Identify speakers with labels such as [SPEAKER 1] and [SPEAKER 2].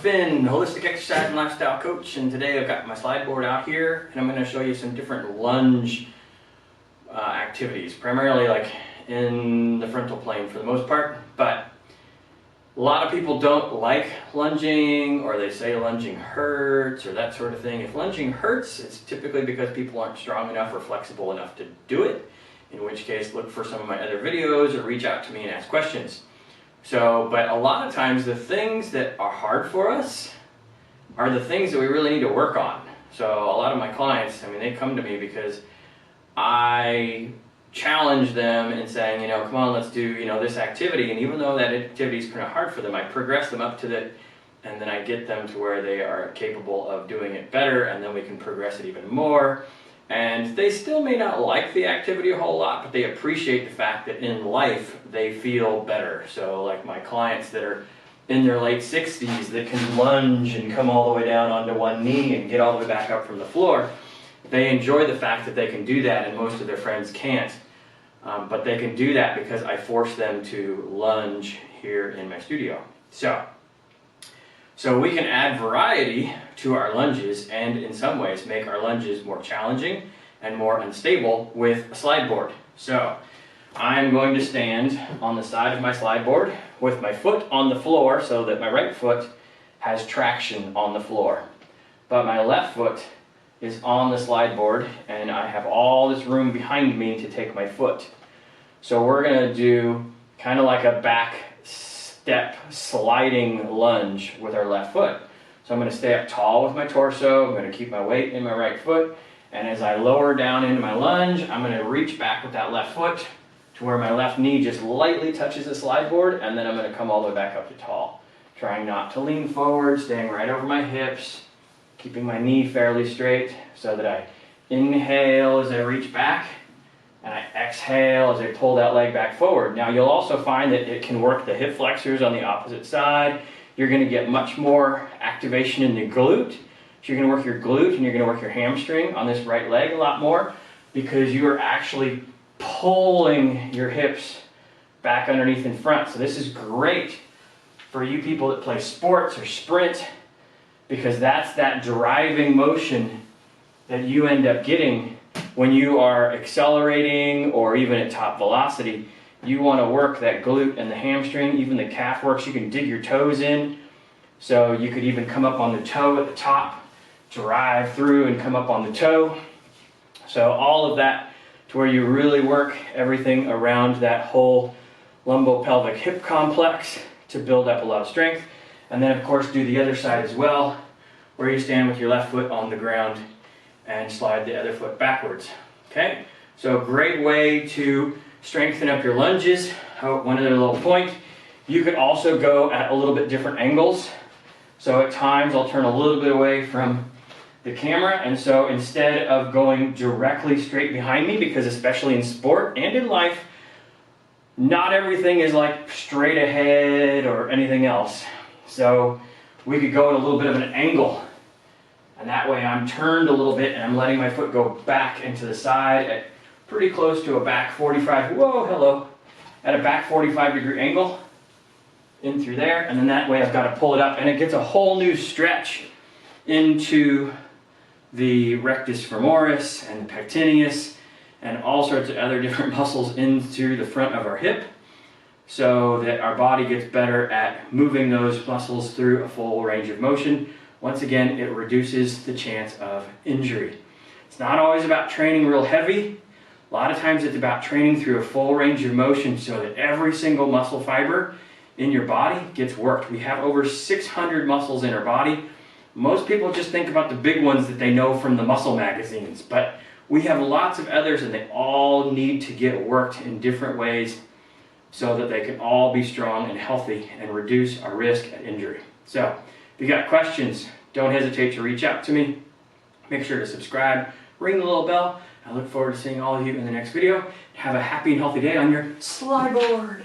[SPEAKER 1] Finn, holistic exercise and lifestyle coach, and today I've got my slide board out here and I'm going to show you some different lunge activities, primarily like in the frontal plane for the most part, but a lot of people don't like lunging, or they say lunging hurts or that sort of thing. If lunging hurts, it's typically because people aren't strong enough or flexible enough to do it, in which case look for some of my other videos or reach out to me and ask questions. But a lot of times the things that are hard for us are the things that we really need to work on. So a lot of my clients, they come to me because I challenge them in saying, come on, let's do, this activity. And even though that activity is kind of hard for them, I progress them up to that, and then I get them to where they are capable of doing it better, and then we can progress it even more. And they still may not like the activity a whole lot, but they appreciate the fact that in life they feel better. So like my clients that are in their late 60s that can lunge and come all the way down onto one knee and get all the way back up from the floor, they enjoy the fact that they can do that and most of their friends can't. But they can do that because I force them to lunge here in my studio. So we can add variety to our lunges and in some ways make our lunges more challenging and more unstable with a slide board. So I'm going to stand on the side of my slide board with my foot on the floor so that my right foot has traction on the floor. But my left foot is on the slide board and I have all this room behind me to take my foot. So we're going to do kind of like a back step sliding lunge with our left foot. So I'm going to stay up tall with my torso, I'm going to keep my weight in my right foot, and as I lower down into my lunge, I'm going to reach back with that left foot to where my left knee just lightly touches the slide board, and then I'm going to come all the way back up to tall. Trying not to lean forward, staying right over my hips, keeping my knee fairly straight so that I inhale as I reach back, and I exhale as I pull that leg back forward. Now you'll also find that it can work the hip flexors on the opposite side. You're going to get much more activation in the glute. So you're going to work your glute and you're going to work your hamstring on this right leg a lot more because you are actually pulling your hips back underneath in front. So this is great for you people that play sports or sprint, because that's that driving motion that you end up getting when you are accelerating or even at top velocity. You want to work that glute and the hamstring, even the calf works. You can dig your toes in. So you could even come up on the toe at the top, drive through and come up on the toe. So all of that to where you really work everything around that whole lumbopelvic hip complex to build up a lot of strength. And then of course do the other side as well, where you stand with your left foot on the ground and slide the other foot backwards. Okay, so great way to strengthen up your lunges. One other little point, you could also go at a little bit different angles. So at times I'll turn a little bit away from the camera, and so instead of going directly straight behind me, because especially in sport and in life, not everything is like straight ahead or anything else. So we could go at a little bit of an angle. And that way I'm turned a little bit and I'm letting my foot go back into the side at pretty close to a back 45, at a back 45 degree angle in through there. And then that way I've got to pull it up and it gets a whole new stretch into the rectus femoris and the pectineus and all sorts of other different muscles into the front of our hip, so that our body gets better at moving those muscles through a full range of motion. Once again, it reduces the chance of injury. It's not always about training real heavy. A lot of times it's about training through a full range of motion so that every single muscle fiber in your body gets worked. We have over 600 muscles in our body. Most people just think about the big ones that they know from the muscle magazines, but we have lots of others and they all need to get worked in different ways so that they can all be strong and healthy and reduce our risk at injury. So if you got questions, don't hesitate to reach out to me. Make sure to subscribe, ring the little bell. I look forward to seeing all of you in the next video. Have a happy and healthy day on your slide board.